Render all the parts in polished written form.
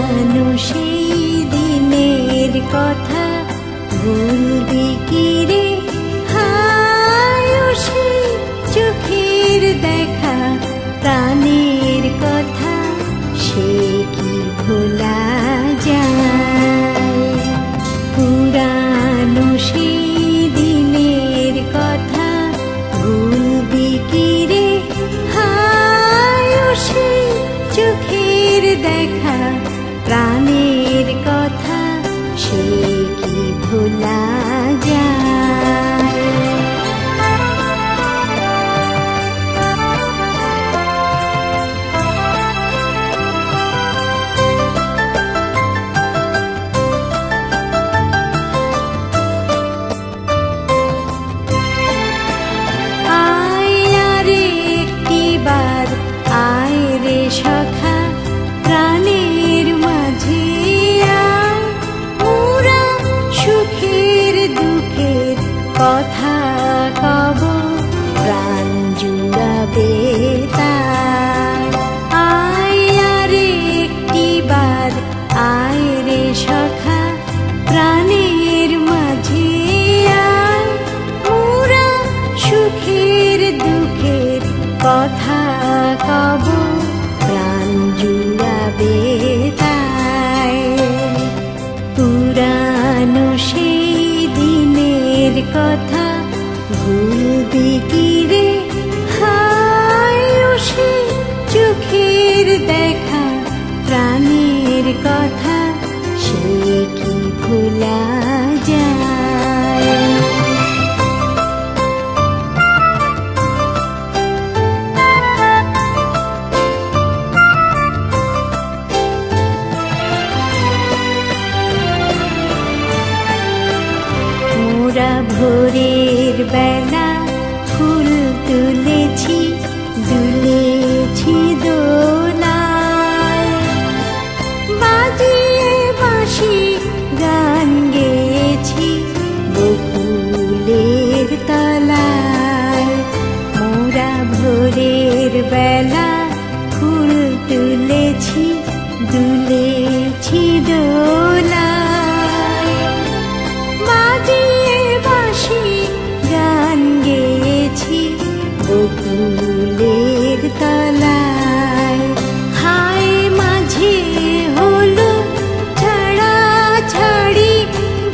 পুরানো সেই দিনের কথা ভুলবি কি রে? হায় সে চোখের দেখা প্রাণের কথা সে কি ভোলা যায়? পুরানো সেই দিনের কথা ভুলবি কি রে? হায় সে চোখের দেখা প্রাণের কথা সে কি ভোলা যায়? আয় রে একটিবার আয় রে সখা প্রাণের মাঝে আয়, মোরা সুখের দুঃখের কথা কব প্রাণ জুড়াবে তাই। আয় রে একটিবার আয় রে সখা প্রাণের মাঝে আয়, মোরা সুখের দুঃখের কথা কব প্রাণ জুড়াবে তাই। পুরানো সেই দিনের কথা ভুলবি কি রে? হায় সে চোখের দেখা প্রাণের কথা সে কি ভোলা যায়? মোরা ভোরের বেলা ফুল তুলেছি দুলেছি দোলায়, বাজিয়ে বাঁশি গান গেয়েছি বকুলের তলায়। মোরা ভোরের বেলা ফুল তুলেছি দুলেছি দোলায়, বাজিয়ে বাঁশি গান গেয়েছি বকুলের তলায়। হায় মাঝে হলো ছাড়া ছাড়ি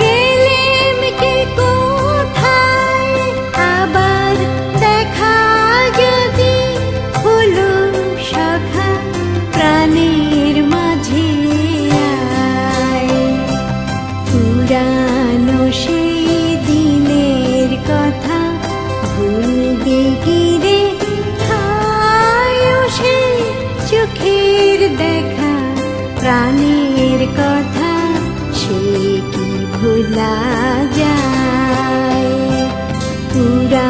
গেলেম কে কোথায়, আবার দেখা যদি হলো সখা প্রাণের মাঝে আয়। পুরানো সেই দিনের কথা ভুলবি কি রে? হায় সে চোখের দেখা প্রাণের কথা সে কি ভোলা যায়? পুরা